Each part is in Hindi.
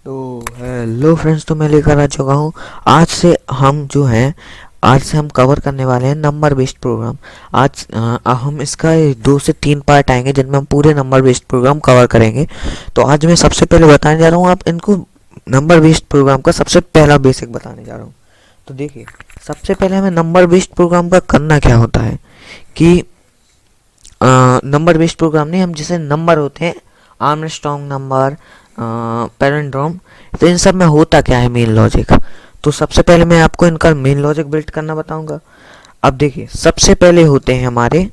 तो हेलो फ्रेंड्स, तो मैं लेकर आ चुका हूँ। आज से हम कवर करने वाले हैं नंबर बेस्ड प्रोग्राम। हम इसका 2 से 3 पार्ट आएंगे जिनमें हम पूरे नंबर बेस्ड प्रोग्राम कवर करेंगे। तो आज मैं सबसे पहले बताने जा रहा हूँ आप इनको नंबर बेस्ड प्रोग्राम का सबसे पहला बेसिक बताने जा रहा हूँ। तो देखिए, सबसे पहले हमें नंबर बेस्ड प्रोग्राम का करना क्या होता है कि नंबर बेस्ड प्रोग्राम नहीं, हम जैसे नंबर होते हैं आर्मस्ट्रॉन्ग नंबर, पैरेंड्रोम, तो इन सब में होता क्या है मेन लॉजिक। तो सबसे पहले मैं आपको इनका मेन लॉजिक बिल्ड करना बताऊंगा। अब देखिए, सबसे पहले होते हैं हमारे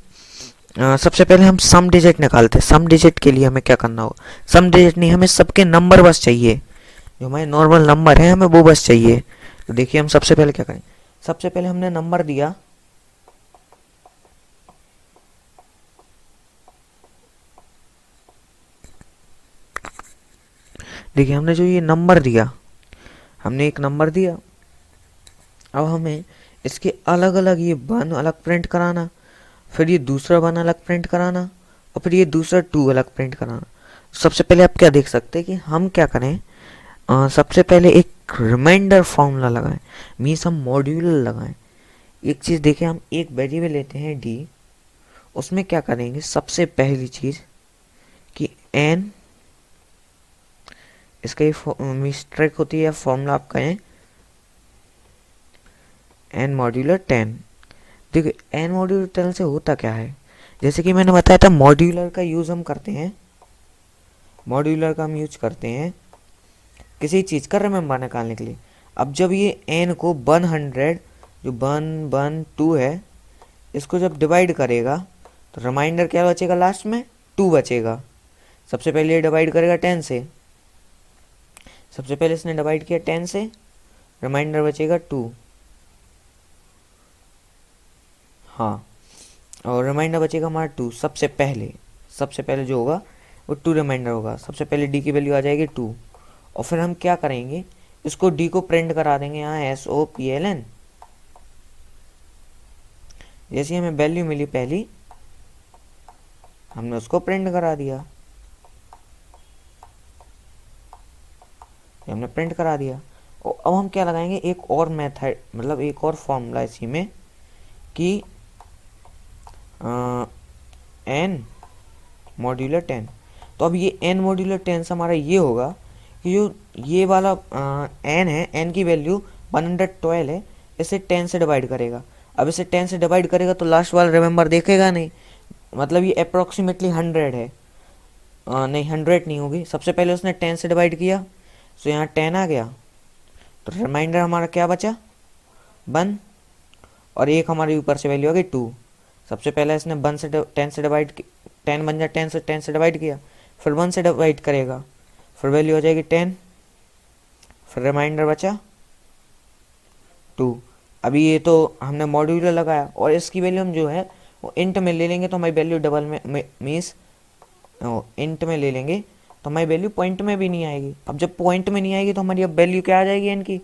सबसे पहले हम सम डिजिट निकालते हैं। सम डिजिट के लिए हमें क्या करना होगा, सम डिजिट नहीं, हमें सबके नंबर बस चाहिए। जो हमारे नॉर्मल नंबर है हमें वो बस चाहिए। तो देखिए, हम सबसे पहले क्या करें, सबसे पहले हमने नंबर दिया। देखिए, हमने जो ये नंबर दिया, हमने एक नंबर दिया। अब हमें इसके अलग अलग ये वन अलग प्रिंट कराना, फिर ये दूसरा वन अलग प्रिंट कराना, और फिर ये दूसरा टू अलग प्रिंट कराना। सबसे पहले आप क्या देख सकते हैं कि हम क्या करें, सबसे पहले एक रिमाइंडर फॉर्मूला लगाएं, मीन्स हम मॉड्यूलर लगाएं। एक चीज़ देखिए, हम एक वेरिएबल लेते हैं डी, उसमें क्या करेंगे, सबसे पहली चीज़ कि एन, इसका ये मिस्ट्रिक होती है या फॉर्मूला आप कहें, एन मॉड्यूलर 10। देखिए, एन मॉड्यूलर 10 से होता क्या है, जैसे कि मैंने बताया था मॉड्यूलर का यूज़ हम करते हैं, मॉड्यूलर का हम यूज करते हैं किसी चीज़ का रिमेंबर निकालने के लिए। अब जब ये एन को 100, जो 112 है, इसको जब डिवाइड करेगा तो रिमाइंडर क्या बचेगा, लास्ट में 2 बचेगा। सबसे पहले ये डिवाइड करेगा 10 से, सबसे पहले इसने डिवाइड किया 10 से, रिमाइंडर बचेगा 2। हाँ, और रिमाइंडर बचेगा हमारा 2। सबसे पहले जो होगा वो 2 रिमाइंडर होगा। सबसे पहले डी की वैल्यू आ जाएगी 2, और फिर हम क्या करेंगे, इसको डी को प्रिंट करा देंगे यहाँ SOPLN। जैसे हमें वैल्यू मिली पहली, हमने उसको प्रिंट करा दिया, हमने प्रिंट करा दिया। और अब हम क्या लगाएंगे, एक और मेथड, मतलब एक और फॉर्मूला इसी में कि एन मॉड्यूलर 10। तो अब ये एन मॉड्यूलर 10 से हमारा ये होगा कि जो ये वाला एन है, एन की वैल्यू 112 है, इसे 10 से डिवाइड करेगा। अब इसे 10 से डिवाइड करेगा तो लास्ट वाला रिमेंबर देखेगा नहीं, मतलब ये अप्रोक्सीमेटली 100 है। नहीं, 100 नहीं होगी। सबसे पहले उसने 10 से डिवाइड किया, तो यहाँ 10 आ गया, तो रिमाइंडर हमारा क्या बचा, 1, और एक हमारे ऊपर से वैल्यू आ गई 2। सबसे पहले इसने 1 से 10 से डिवाइड, 10 बन जाए, 10 से डिवाइड किया, फिर 1 से डिवाइड करेगा, फिर वैल्यू हो जाएगी 10, फिर रिमाइंडर बचा 2। अभी ये तो हमने मॉड्यूलर लगाया, और इसकी वैल्यू हम जो है वो इंट में ले लेंगे, तो हमारी वैल्यू डबल में मीन्स इंट में ले लेंगे तो हमारी वैल्यू पॉइंट में भी नहीं आएगी। अब जब पॉइंट में नहीं आएगी तो हमारी अब वैल्यू क्या आ जाएगी, एन की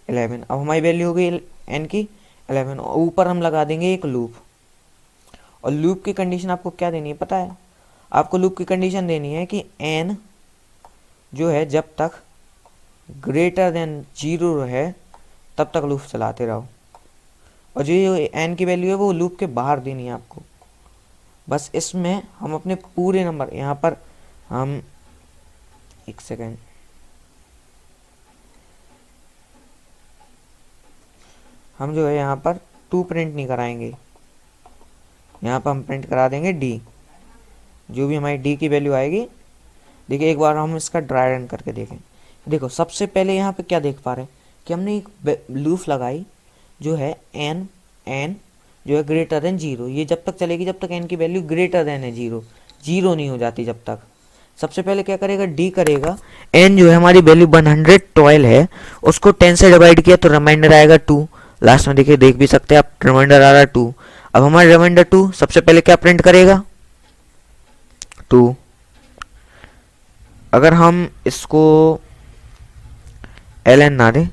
11। अब हमारी वैल्यू हो गई एन की 11, और ऊपर हम लगा देंगे एक लूप। और लूप की कंडीशन आपको क्या देनी है पता है, आपको लूप की कंडीशन देनी है कि एन जो है जब तक ग्रेटर देन 0 है तब तक लूप चलाते रहो, और जो एन की वैल्यू है वो लूप के बाहर देनी है आपको। बस इसमें हम अपने पूरे नंबर, यहाँ पर हम एक सेकेंड, हम जो है यहाँ पर 2 प्रिंट नहीं कराएंगे, यहाँ पर हम प्रिंट करा देंगे डी। जो भी हमारी डी की वैल्यू आएगी, देखिए एक बार हम इसका ड्राई रन करके देखें। देखो, सबसे पहले यहाँ पे क्या देख पा रहे हैं कि हमने एक लूप लगाई जो है एन, एन जो है ग्रेटर देन 0। ये जब तक चलेगी जब तक एन की वैल्यू ग्रेटर देन है 0, 0 नहीं हो जाती जब तक। सबसे पहले क्या करेगा, डी करेगा, एन जो है हमारी वैल्यू 112 है, उसको 10 से डिवाइड किया तो रिमाइंडर आएगा 2। लास्ट में देखिए, देख भी सकते हैं आप, रिमाइंडर आ रहा है 2। अब हमारा रिमाइंडर 2 सबसे पहले क्या प्रिंट करेगा, 2। अगर हम इसको एल एन ना दें,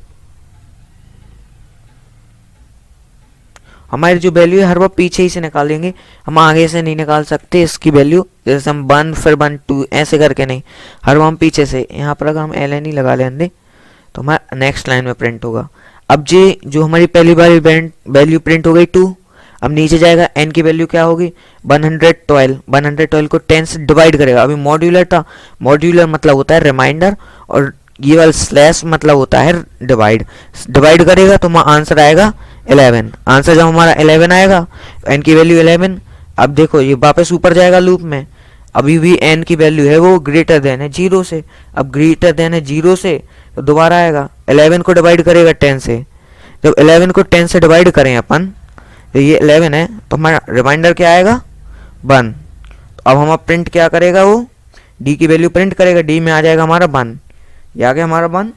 हमारी जो वैल्यू है हर बार पीछे ही से निकालेंगे, हम आगे से नहीं निकाल सकते इसकी वैल्यू, जैसे हम 1 फिर 1 2 ऐसे करके नहीं, हर बार हम पीछे से। यहाँ पर अगर हम ln ही लगा लेंगे तो हमारा नेक्स्ट लाइन में प्रिंट होगा। अब ये जो हमारी पहली बार वैल्यू प्रिंट हो गई 2, अब नीचे जाएगा n की वैल्यू क्या होगी 112। 112 को 10 से डिवाइड करेगा। अभी मॉड्यूलर था, मॉड्यूलर मतलब होता है रिमाइंडर, और ये वाला स्लैश मतलब होता है डिवाइड। डिवाइड करेगा तो हमारा आंसर आएगा 11। आंसर जब हमारा 11 आएगा, n की वैल्यू 11। अब देखो ये वापस ऊपर जाएगा लूप में, अभी भी n की वैल्यू है वो ग्रेटर देन है 0 से। अब ग्रेटर देन है 0 से तो दोबारा आएगा 11 को डिवाइड करेगा 10 से। जब 11 को 10 से डिवाइड करें अपन, तो ये 11 है तो हमारा रिमाइंडर क्या आएगा 1। तो अब हमारा प्रिंट क्या करेगा, वो d की वैल्यू प्रिंट करेगा, d में आ जाएगा हमारा 1, ये आ गया हमारा 1।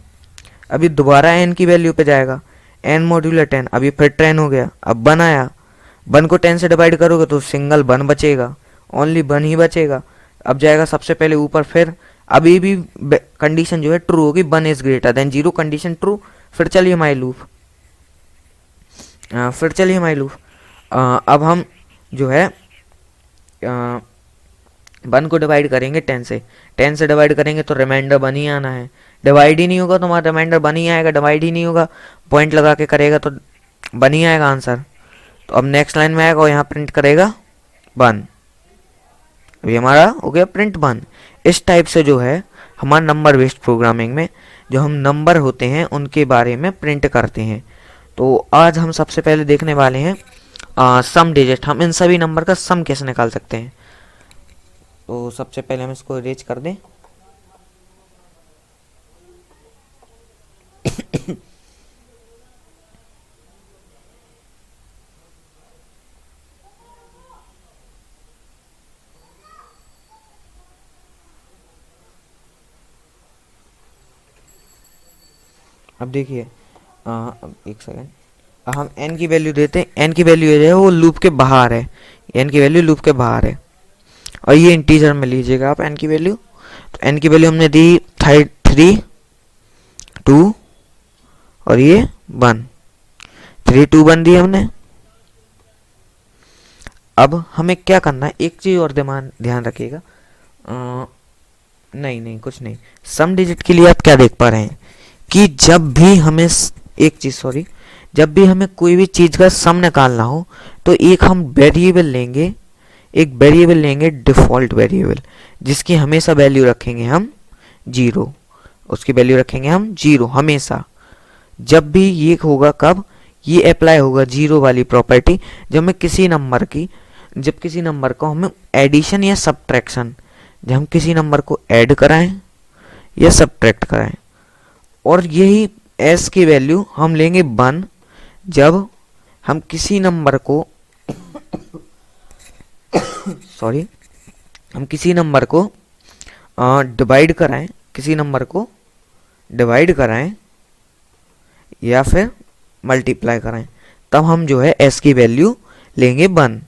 अभी दोबारा n की वैल्यू पे जाएगा, n मॉड्यूलर 10, अभी फिर 10 हो गया, अब 1 आया, 1 को 10 से डिवाइड करोगे तो सिंगल 1 बचेगा, ओनली 1 ही बचेगा। अब जाएगा सबसे पहले ऊपर, फिर अभी भी कंडीशन जो है ट्रू होगी, 1 is greater than 0, condition true. फिर चलिए हमारी लूप, अब हम जो है 1 को डिवाइड करेंगे 10 से, 10 से डिवाइड करेंगे तो रिमाइंडर 1 ही आना है। डिवाइड ही नहीं होगा तो हमारा रिमाइंडर 1 ही आएगा, डिवाइड ही नहीं होगा पॉइंट लगा के करेगा तो 1 ही आएगा आंसर। तो अब नेक्स्ट लाइन में आएगा और यहाँ प्रिंट करेगा 1। अभी हमारा हो गया प्रिंट 1। इस टाइप से जो है हमारा नंबर बेस्ड प्रोग्रामिंग में जो हम नंबर होते हैं उनके बारे में प्रिंट करते हैं। तो आज हम सबसे पहले देखने वाले हैं सम डिजिट, हम इन सभी नंबर का सम कैसे निकाल सकते हैं। तो सबसे पहले हम इसको इरेज कर दें। अब देखिए अब एक सेकेंड, हम n की वैल्यू देते हैं, n की वैल्यू जो है वो लूप के बाहर है, n की वैल्यू लूप के बाहर है, और ये इंटीजर में लीजिएगा आप n की वैल्यू। तो n की वैल्यू हमने दी 3 2 और ये 1, 3 2 1 दी हमने। अब हमें क्या करना है, एक चीज और ध्यान रखिएगा, नहीं कुछ नहीं, सम डिजिट के लिए आप क्या देख पा रहे हैं कि जब भी हमें जब भी हमें कोई भी चीज का सम निकालना हो तो एक हम वेरिएबल लेंगे, डिफॉल्ट वेरिएबल, जिसकी हमेशा वैल्यू रखेंगे हम 0, उसकी वैल्यू रखेंगे हम 0 हमेशा। जब भी ये होगा कब, ये अप्लाई होगा 0 वाली प्रॉपर्टी जब किसी नंबर को हमें एडिशन या सब्ट्रैक्शन, जब हम किसी नंबर को ऐड कराएं या सब्ट्रैक्ट कराएं। और यही s की वैल्यू हम लेंगे 1 जब हम किसी नंबर को डिवाइड कराएं, या फिर मल्टीप्लाई कराएं, तब हम जो है s की वैल्यू लेंगे 1।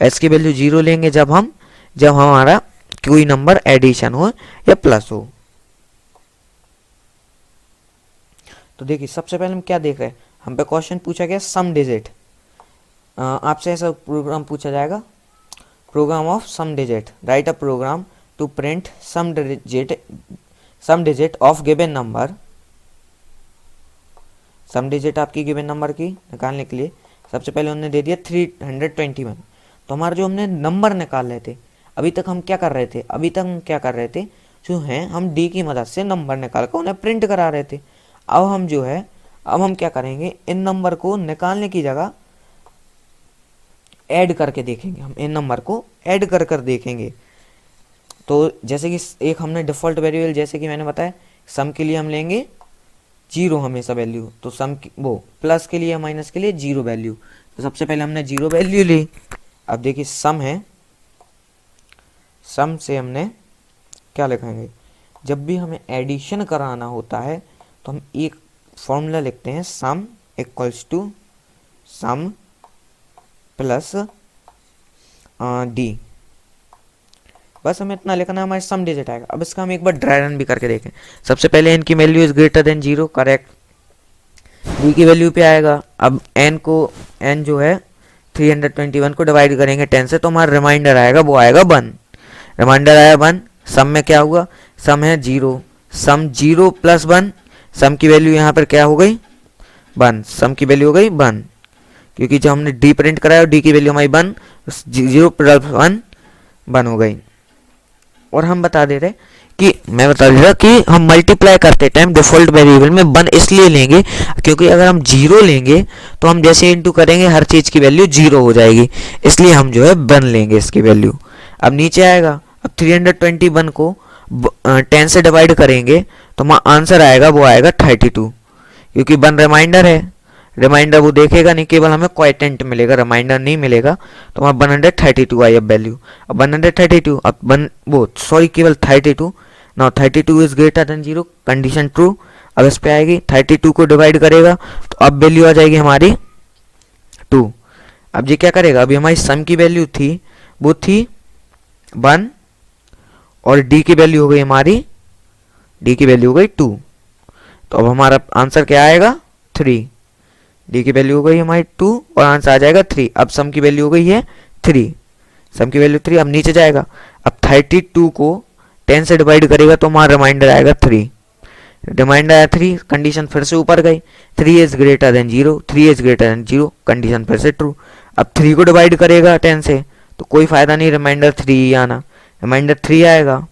s की वैल्यू 0 लेंगे जब हमारा कोई नंबर एडिशन हो या प्लस हो। तो देखिए सबसे पहले हम क्या देख रहे हैं, हम पे क्वेश्चन पूछा गया सम डिजिट, आपसे ऐसा प्रोग्राम पूछा जाएगा, program of sum digit, write a program to print sum digit of given number. Sum digit आपकी गिवन नंबर की निकालने के लिए सबसे पहले उन्होंने दे दिया 321। तो हमारा जो हमने नंबर निकाल रहे थे, अभी तक हम क्या कर रहे थे, जो है हम डी की मदद से नंबर निकाल कर उन्हें प्रिंट करा रहे थे। अब हम क्या करेंगे, इन नंबर को निकालने की जगह ऐड करके देखेंगे, हम इन नंबर को ऐड कर देखेंगे। तो जैसे कि एक हमने डिफॉल्ट वेरिएबल, जैसे कि मैंने बताया सम के लिए हम लेंगे 0 हमेशा वैल्यू, तो सम वो प्लस के लिए या माइनस के लिए 0 वैल्यू। तो सबसे पहले हमने 0 वैल्यू ली। अब देखिए सम है, सम से हमने क्या लिखेंगे, जब भी हमें एडिशन कराना होता है तो हम एक फॉर्मूला लिखते हैं, sum equals to sum plus D, बस हमें इतना लिखना है, हमारे सम डिजिट आएगा। अब इसका हम एक बार ड्राई रन भी करके देखें। सबसे पहले n की value is greater than 0, correct, d की वैल्यू पे आएगा। अब n जो है 321 को डिवाइड करेंगे 10 से तो हमारा रिमाइंडर आएगा, वो आएगा 1। रिमाइंडर आया 1। सम में क्या हुआ, सम है 0, सम 0 प्लस 1, सम की वैल्यू यहाँ पर क्या हो गई 1, सम की वैल्यू हो गई 1, क्योंकि जब हमने डी प्रिंट कराया और डी की वैल्यू हमारी 1, 0 प्लस 1 1 हो गई। और हम बता दे रहे कि मैं बता दे रहा कि हम मल्टीप्लाई करते टाइम डिफॉल्ट वेरिएबल में 1 इसलिए लेंगे क्योंकि अगर हम 0 लेंगे तो हम जैसे इंटू करेंगे हर चीज़ की वैल्यू 0 हो जाएगी, इसलिए हम जो है 1 लेंगे इसकी वैल्यू। अब नीचे आएगा, अब 321 को 10 से डिवाइड करेंगे तो हमारा आंसर आएगा, वो आएगा 32, क्योंकि 1 रिमाइंडर है, रिमाइंडर वो देखेगा नहीं, केवल हमें क्वाइटेंट मिलेगा, रिमाइंडर नहीं मिलेगा, तो हमारा 132 आई अब वैल्यू। अब 132, अब केवल 32, now 32 is greater than 0, condition true. अब इस पे आएगी 32 को डिवाइड करेगा तो अब वैल्यू आ जाएगी हमारी 2। अब ये क्या करेगा, अभी हमारी सम की वैल्यू थी वो थी 1 और डी की वैल्यू हो गई हमारी, डी की वैल्यू हो गई 2, तो अब हमारा आंसर क्या आएगा 3। डी की वैल्यू हो गई हमारी 2 और आंसर आ जाएगा 3। अब सम की वैल्यू हो गई है 3, सम की वैल्यू 3। अब नीचे जाएगा, अब 32 को 10 से डिवाइड करेगा तो हमारा रिमाइंडर आएगा 3, रिमाइंडर आया 3, कंडीशन फिर से ऊपर गई, 3 is greater than 0, 3 is greater than 0, condition फिर से ट्रू। अब 3 को डिवाइड करेगा 10 से तो कोई फायदा नहीं, रिमाइंडर 3 ही आना, रिमाइंडर 3 आएगा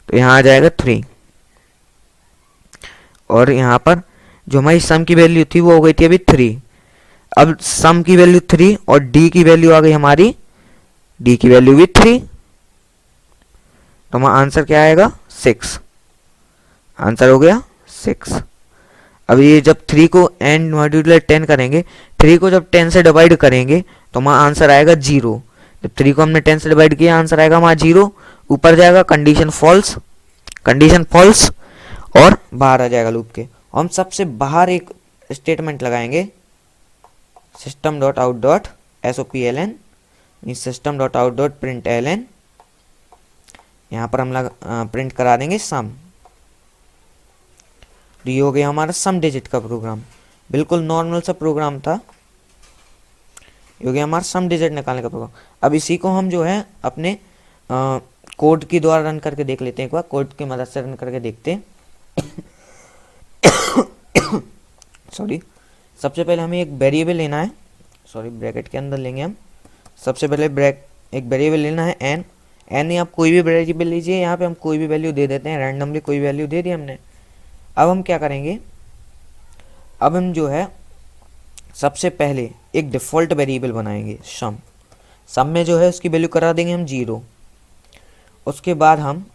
तो यहाँ आ जाएगा 3। और यहाँ पर जो हमारी सम की वैल्यू थी वो हो गई थी अभी 3। अब सम की वैल्यू 3 और डी की वैल्यू आ गई हमारी, डी की वैल्यू भी 3, तो हमारा आंसर क्या आएगा 6, आंसर हो गया 6। अब ये जब 3 को एन मॉड्यूलर 10 करेंगे, 3 को जब 10 से डिवाइड करेंगे तो हमारा आंसर आएगा 0। जब 3 को हमने 10 से डिवाइड किया आंसर आएगा हमारा 0, ऊपर जाएगा कंडीशन फॉल्स, कंडीशन फॉल्स और बाहर आ जाएगा लूप के। हम सबसे बाहर एक स्टेटमेंट लगाएंगे, system dot out dot SOPLN, system dot out dot print LN, यहाँ पर हम प्रिंट करा देंगे सम। ये हो गया हमारा सम डिजिट का प्रोग्राम, बिल्कुल नॉर्मल सा प्रोग्राम था, ये हो गया हमारा सम डिजिट निकालने का प्रोग्राम। अब इसी को हम जो है अपने कोड की द्वारा रन करके देख लेते हैं, एक बार कोड की मदद से रन करके देखते हैं। सॉरी, सबसे पहले हमें एक वेरिएबल लेना है, सॉरी ब्रैकेट के अंदर लेंगे हम। सबसे पहले एक वेरिएबल लेना है एन, एन आप कोई भी वेरिएबल लीजिए, यहाँ पे हम कोई भी वैल्यू दे देते हैं, रैंडमली कोई वैल्यू दे दी हमने। अब हम क्या करेंगे, अब हम जो है सबसे पहले एक डिफ़ॉल्ट वेरिएबल बनाएंगे सम, सम में जो है उसकी वैल्यू करा देंगे हम 0। उसके बाद हम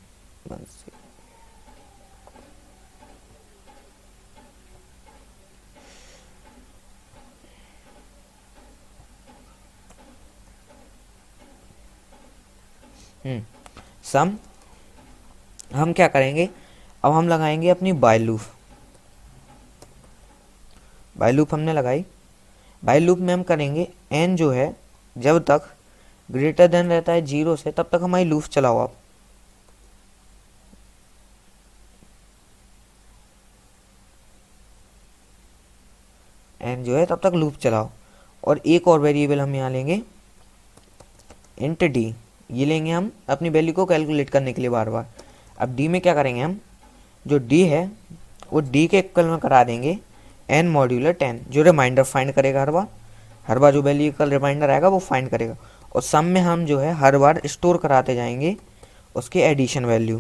सम हम क्या करेंगे, अब हम लगाएंगे अपनी व्हाइल लूप। व्हाइल लूप हमने लगाई, व्हाइल लूप में हम करेंगे एन जो है जब तक ग्रेटर देन रहता है 0 से तब तक हमारी लूप चलाओ आप। एन जो है तब तक लूप चलाओ। और एक और वेरिएबल हम यहाँ लेंगे इंट डी, ये लेंगे हम अपनी वैल्यू को कैलकुलेट करने के लिए बार बार। अब डी में क्या करेंगे हम, जो डी है वो डी के इक्वल में करा देंगे एन मॉड्यूलर 10, जो रिमाइंडर फाइंड करेगा हर बार जो वैल्यू का रिमाइंडर आएगा वो फाइंड करेगा। और सम में हम जो है हर बार स्टोर कराते जाएंगे उसके एडिशन वैल्यू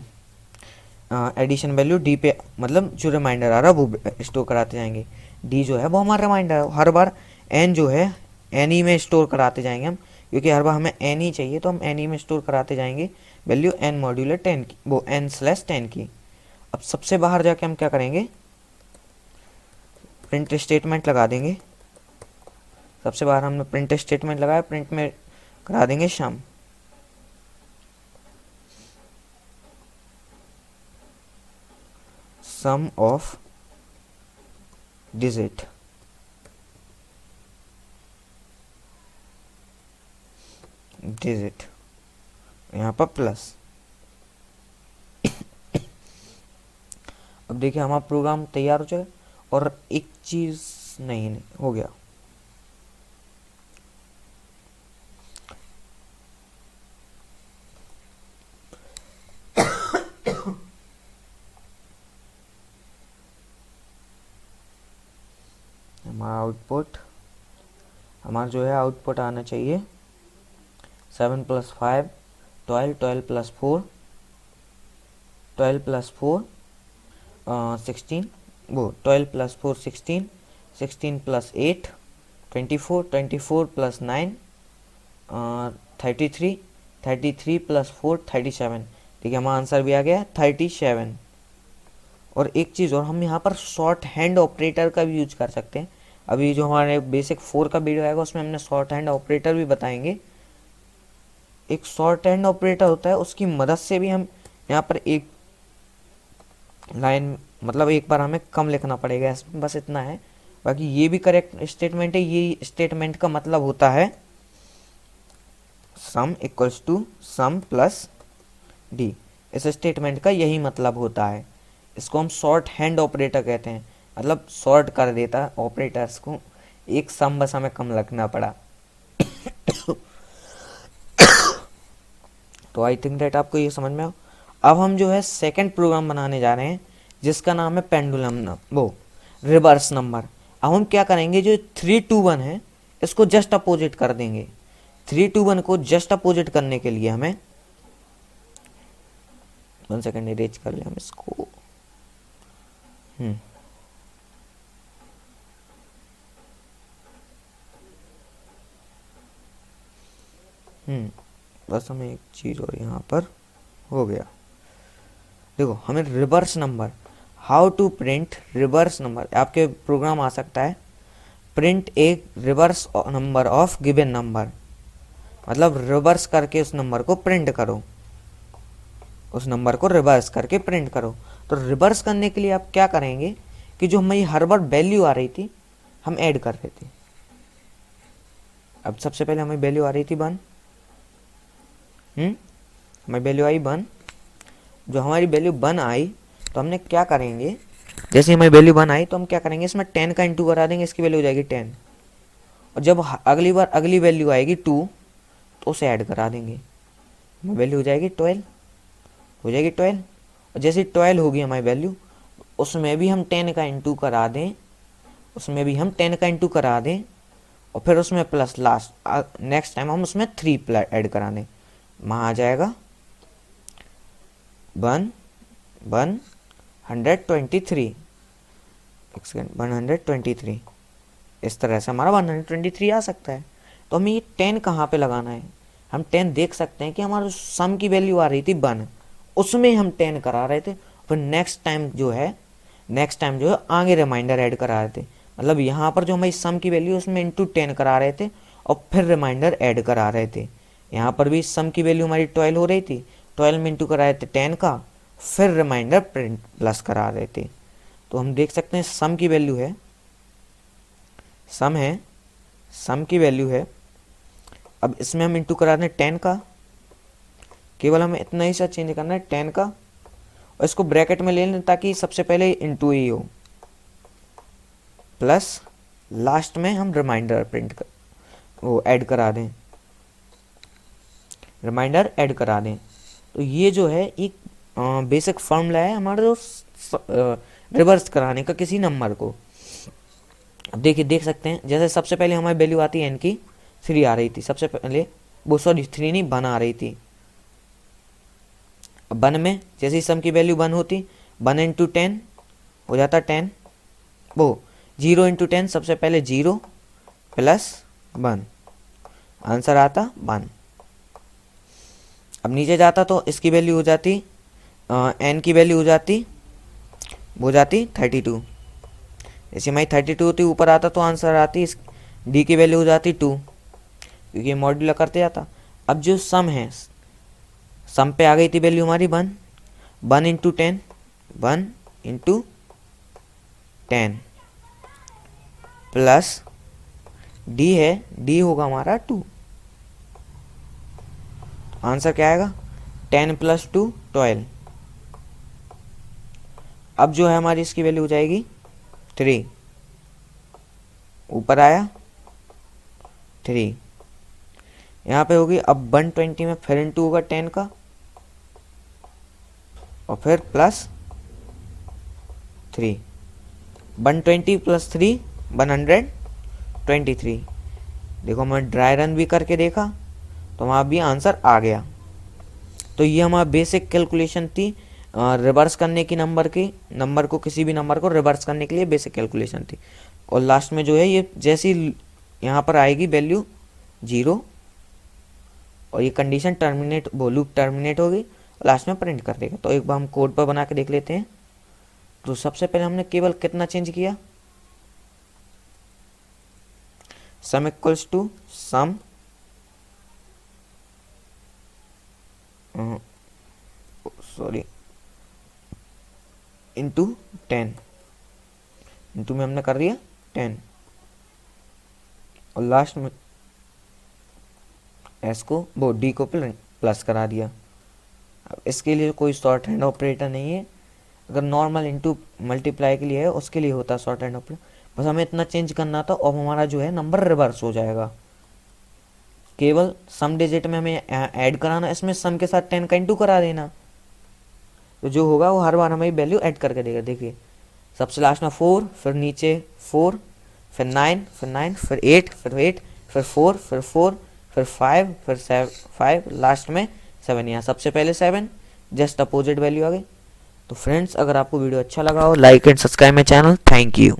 डी पे, मतलब जो रिमाइंडर आ रहा है वो स्टोर कराते जाएंगे। डी जो है वो हमारा रिमाइंडर है, हर बार एन जो है एन ई में स्टोर कराते जाएंगे हम, क्योंकि हर बार हमें एन ही चाहिए तो हम एन ई में स्टोर कराते जाएंगे वैल्यू एन मॉड्यूलर 10 की, वो n/10 की। अब सबसे बाहर जाके हम क्या करेंगे, प्रिंट स्टेटमेंट लगा देंगे। सबसे बाहर हमने प्रिंट स्टेटमेंट लगाया, प्रिंट में करा देंगे सम। सम ऑफ डिजिट, यहाँ पर प्लस। अब देखिए हमारा प्रोग्राम तैयार हो चुका है। और एक चीज़ नहीं हो गया, हमारा जो है आउटपुट आना चाहिए 7 + 5 12, 12 + 4 12 + 4 16, वो 12 + 4 16, 16 + 8 24, 24 + 9 33, 33 + 4 37। ठीक है, हमारा आंसर भी आ गया 37। और एक चीज़ और, हम यहाँ पर शॉर्ट हैंड ऑपरेटर का भी यूज कर सकते हैं। अभी जो हमारे बेसिक 4 का वीडियो आएगा उसमें हमने शॉर्ट हैंड ऑपरेटर भी बताएंगे। एक शॉर्ट हैंड ऑपरेटर होता है, उसकी मदद से भी हम यहाँ पर एक लाइन, मतलब एक बार हमें कम लिखना पड़ेगा इसमें, बस इतना है। बाकी ये भी करेक्ट स्टेटमेंट है। ये स्टेटमेंट का मतलब होता है sum equals to sum plus D. इस स्टेटमेंट का यही मतलब होता है। इसको हम शॉर्ट हैंड ऑपरेटर कहते हैं, मतलब शॉर्ट कर देता ऑपरेटर्स को। एक सम बस हमें कम लिखना पड़ा। तो आई थिंक दैट आपको ये समझ में आओ। अब हम जो है सेकंड प्रोग्राम बनाने जा रहे हैं जिसका नाम है पेंडुलम, वो रिवर्स नंबर। अब हम क्या करेंगे, जो 3 2 1 है इसको जस्ट अपोजिट कर देंगे। 3 2 1 को जस्ट अपोजिट करने के लिए हमें 1 सेकेंड इरेज कर ले हम इसको। बस हमें एक चीज़ और यहाँ पर हो गया। देखो, हमें reverse number, how to print reverse number, आपके प्रोग्राम आ सकता है print a reverse number of given number, मतलब रिवर्स करके उस नंबर को प्रिंट करो, उस नंबर को रिवर्स करके प्रिंट करो। तो रिवर्स करने के लिए आप क्या करेंगे कि जो हमारी हर बार वैल्यू आ रही थी हम ऐड कर रहे थे। अब सबसे पहले हमारी वैल्यू आ रही थी 1, हमारी वैल्यू आई 1। जो हमारी वैल्यू 1 आई तो हमने क्या करेंगे, जैसे हमारी वैल्यू 1 आई तो हम क्या करेंगे, इसमें 10 का इंटू करा देंगे, इसकी वैल्यू हो जाएगी 10। और जब अगली बार अगली वैल्यू आएगी 2 तो उसे ऐड करा देंगे, वैल्यू हो जाएगी 12, हो जाएगी 12। और जैसे 12 होगी हमारी वैल्यू, उसमें भी हम 10 का इंटू करा दें, उसमें भी हम 10 का इंटू करा दें, और फिर उसमें प्लस लास्ट नेक्स्ट टाइम हम उसमें 3 ऐड करा दें। वहाँ आ जाएगा 123, 123। इस तरह से हमारा 123 आ सकता है। तो हमें ये 10 कहाँ पे लगाना है, हम 10 देख सकते हैं कि हमारा सम की वैल्यू आ रही थी 1, उसमें हम 10 करा रहे थे। फिर नेक्स्ट टाइम जो है आगे रिमाइंडर ऐड करा रहे थे, मतलब यहाँ पर जो हमारी सम की वैल्यू उसमें इंटू 10 करा रहे थे और फिर रिमाइंडर ऐड करा रहे थे। यहाँ पर भी सम की वैल्यू हमारी 12 हो रही थी, 12 में इंटू करा रहे थे 10 का, फिर रिमाइंडर प्रिंट प्लस करा रहे थे। तो हम देख सकते हैं सम की वैल्यू है, सम की वैल्यू है। अब इसमें हम इंटू करा दें 10 का, केवल हमें इतना ही सा चेंज करना है 10 का, और इसको ब्रैकेट में ले लें ताकि सबसे पहले इंटू ही हो, प्लस लास्ट में हम रिमाइंडर वो ऐड करा दें, रिमाइंडर ऐड करा दें। तो ये जो है एक बेसिक फॉर्मूला है हमारा जो रिवर्स कराने का किसी नंबर को। अब देखिए, देख सकते हैं जैसे सबसे पहले हमारी वैल्यू आती है n की 3 आ रही थी, सबसे पहले वो 3 नहीं 1 आ रही थी। अब 1 में जैसे ही सम की वैल्यू 1 होती, 1 इंटू 10 हो जाता 10, वो 0 इंटू 10 सबसे पहले 0 प्लस 1, आंसर आता 1। अब नीचे जाता तो इसकी वैल्यू हो जाती n की वैल्यू हो जाती 32। जैसे हमारी 32 होती, ऊपर आता तो आंसर आती d की वैल्यू हो जाती 2, क्योंकि मॉड्यूलर करते जाता। अब जो सम है, सम पे आ गई थी वैल्यू हमारी 1, 1 इंटू 10, 1 इंटू 10 प्लस d है, d होगा हमारा 2। आंसर क्या आएगा 10 + 2 12। अब जो है हमारी इसकी वैल्यू हो जाएगी 3, ऊपर आया 3, यहाँ पे होगी। अब 120 में फिर इंटू होगा 10 का और फिर प्लस 3, 120 + 3 123। देखो मैं ड्राई रन भी करके देखा तो वहाँ भी आंसर आ गया। तो ये हमारा बेसिक कैलकुलेशन थी रिवर्स करने की, नंबर को किसी भी नंबर को रिवर्स करने के लिए बेसिक कैलकुलेशन थी। और लास्ट में जो है ये जैसी यहाँ पर आएगी वैल्यू 0 और ये कंडीशन टर्मिनेट, वो लूप टर्मिनेट होगी और लास्ट में प्रिंट कर देगा। तो एक बार हम कोड पर बना के देख लेते हैं। तो सबसे पहले हमने केवल कितना चेंज किया, sum equals to sum sorry into 10, into में हमने कर दिया 10 और लास्ट में एस को वो डी को प्लस करा दिया। अब इसके लिए कोई शॉर्ट हैंड ऑपरेटर नहीं है, अगर नॉर्मल इंटू मल्टीप्लाई के लिए है उसके लिए होता है शॉर्ट हैंड ऑपरेटर। बस हमें इतना चेंज करना था और हमारा जो है नंबर रिवर्स हो जाएगा। केवल सम डिजिट में हमें ऐड कराना, इसमें सम के साथ 10 का इंटू करा देना, तो जो होगा वो हर बार हमें वैल्यू ऐड करके देगा। देखिए सबसे लास्ट में 4, फिर नीचे 4, फिर 9, फिर 9, फिर 8, फिर 8, फिर 4, फिर 4, फिर 5, फिर 5, लास्ट में 7। यहाँ सबसे पहले 7, जस्ट अपोजिट वैल्यू आ गई। तो फ्रेंड्स अगर आपको वीडियो अच्छा लगा हो, like and subscribe my channel. Thank you.